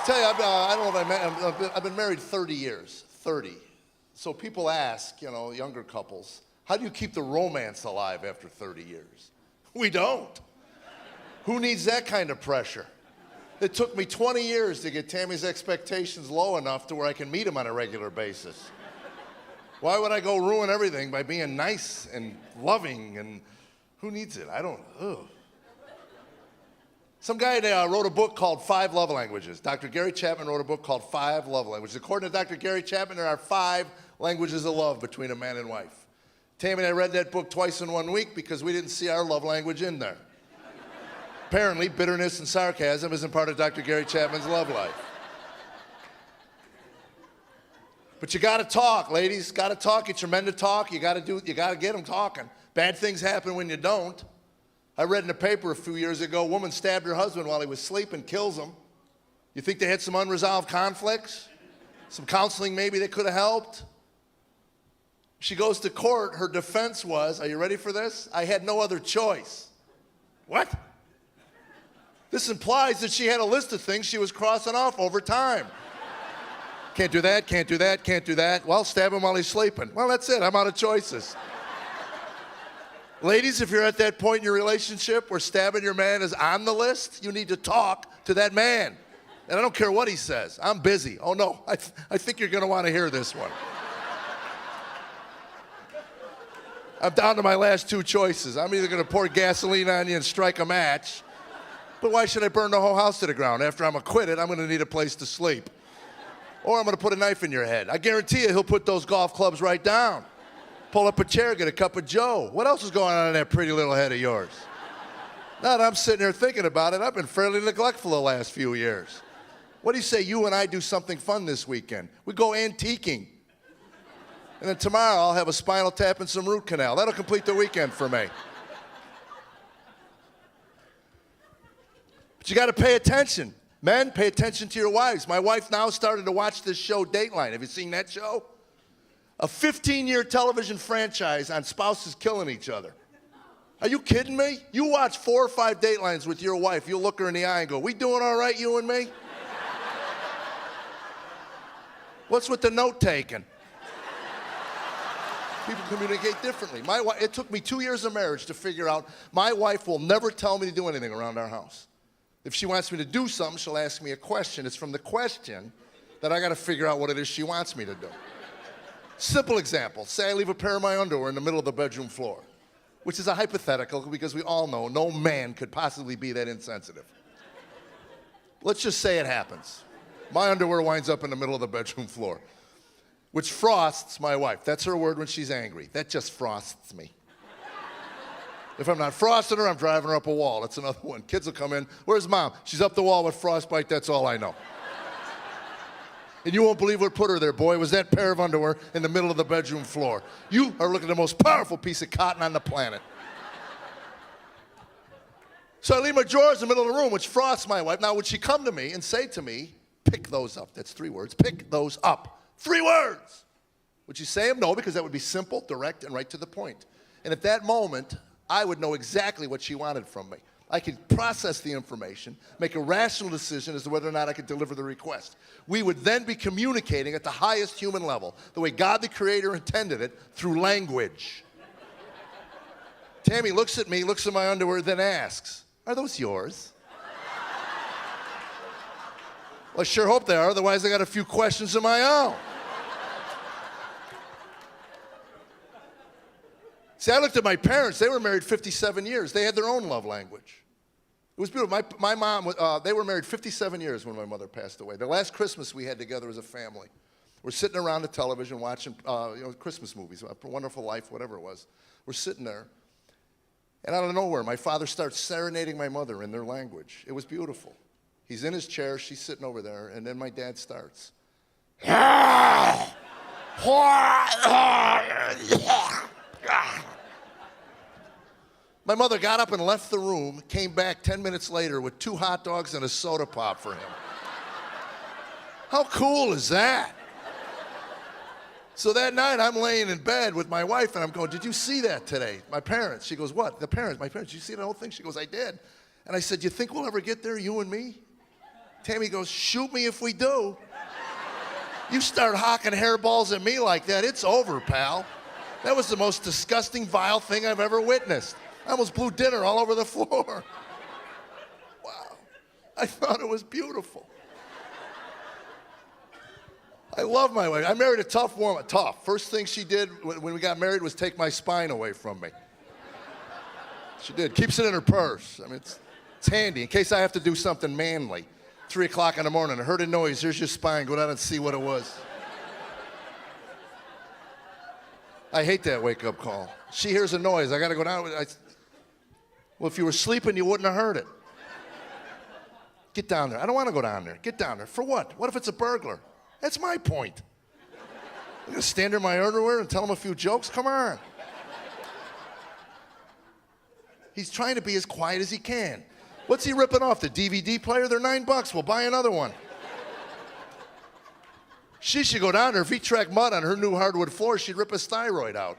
tell you, I don't know if I've been married 30 years, 30. So people ask, younger couples, how do you keep the romance alive after 30 years? We don't. Who needs that kind of pressure? It took me 20 years to get Tammy's expectations low enough to where I can meet him on a regular basis. Why would I go ruin everything by being nice and loving and who needs it? I don't, ugh. Some guy wrote a book called 5 Love Languages. Dr. Gary Chapman wrote a book called 5 Love Languages. According to Dr. Gary Chapman, there are 5 languages of love between a man and wife. Tammy and I read that book twice in 1 week because we didn't see our love language in there. Apparently, bitterness and sarcasm isn't part of Dr. Gary Chapman's love life. But you gotta talk, ladies. Gotta talk. Get your men to talk. You gotta get them talking. Bad things happen when you don't. I read in the paper a few years ago, a woman stabbed her husband while he was sleeping, kills him. You think they had some unresolved conflicts? Some counseling maybe that could have helped? She goes to court, her defense was, are you ready for this? I had no other choice. What? This implies that she had a list of things she was crossing off over time. Can't do that, can't do that, can't do that. Well, stab him while he's sleeping. Well, that's it, I'm out of choices. Ladies, if you're at that point in your relationship where stabbing your man is on the list, you need to talk to that man. And I don't care what he says. I'm busy. Oh, no, I think you're going to want to hear this one. I'm down to my last 2 choices. I'm either going to pour gasoline on you and strike a match, but why should I burn the whole house to the ground? After I'm acquitted, I'm going to need a place to sleep. Or I'm going to put a knife in your head. I guarantee you he'll put those golf clubs right down. Pull up a chair, get a cup of joe. What else is going on in that pretty little head of yours? Now that I'm sitting here thinking about it, I've been fairly neglectful the last few years. What do you say you and I do something fun this weekend? We go antiquing. And then tomorrow I'll have a spinal tap and some root canal. That'll complete the weekend for me. But you got to pay attention. Men, pay attention to your wives. My wife now started to watch this show, Dateline. Have you seen that show? A 15-year television franchise on spouses killing each other. Are you kidding me? You watch 4 or 5 Datelines with your wife, you'll look her in the eye and go, we doing all right, you and me? What's with the note-taking? People communicate differently. It took me 2 years of marriage to figure out my wife will never tell me to do anything around our house. If she wants me to do something, she'll ask me a question. It's from the question that I got to figure out what it is she wants me to do. Simple example. Say I leave a pair of my underwear in the middle of the bedroom floor, which is a hypothetical because we all know no man could possibly be that insensitive. Let's just say it happens. My underwear winds up in the middle of the bedroom floor, which frosts my wife. That's her word when she's angry. That just frosts me. If I'm not frosting her, I'm driving her up a wall. That's another one. Kids will come in. Where's mom? She's up the wall with frostbite. That's all I know. And you won't believe what put her there, boy. It was that pair of underwear in the middle of the bedroom floor. You are looking at the most powerful piece of cotton on the planet. So I leave my drawers in the middle of the room, which frosts my wife. Now, would she come to me and say to me, pick those up? That's 3 words. Pick those up. 3 words. Would she say them? No, because that would be simple, direct, and right to the point. And at that moment, I would know exactly what she wanted from me. I could process the information, make a rational decision as to whether or not I could deliver the request. We would then be communicating at the highest human level, the way God the Creator intended it, through language. Tammy looks at me, looks at my underwear, then asks, are those yours? Well, I sure hope they are, otherwise I got a few questions of my own. See, I looked at my parents. They were married 57 years. They had their own love language. It was beautiful. My mom, they were married 57 years when my mother passed away. The last Christmas we had together as a family. We're sitting around the television watching Christmas movies, A Wonderful Life, whatever it was. We're sitting there, and out of nowhere, my father starts serenading my mother in their language. It was beautiful. He's in his chair, she's sitting over there, and then my dad starts. My mother got up and left the room, came back 10 minutes later with 2 hot dogs and a soda pop for him. How cool is that? So that night, I'm laying in bed with my wife, and I'm going, did you see that today? My parents. She goes, what? My parents. Did you see the whole thing? She goes, I did. And I said, you think we'll ever get there, you and me? Tammy goes, shoot me if we do. You start hawking hairballs at me like that, it's over, pal. That was the most disgusting, vile thing I've ever witnessed. I almost blew dinner all over the floor. Wow. I thought it was beautiful. I love my wife. I married a tough woman. Tough. First thing she did when we got married was take my spine away from me. She did. Keeps it in her purse. I mean, it's handy in case I have to do something manly. 3 o'clock in the morning, I heard a noise. Here's your spine. Go down and see what it was. I hate that wake-up call. She hears a noise. I got to go down. Well, if you were sleeping, you wouldn't have heard it. Get down there. I don't want to go down there. Get down there. For what? What if it's a burglar? That's my point. I'm going to stand there in my underwear and tell him a few jokes? Come on. He's trying to be as quiet as he can. What's he ripping off? The DVD player? They're $9. We'll buy another one. She should go down there. If he tracked mud on her new hardwood floor, she'd rip his thyroid out.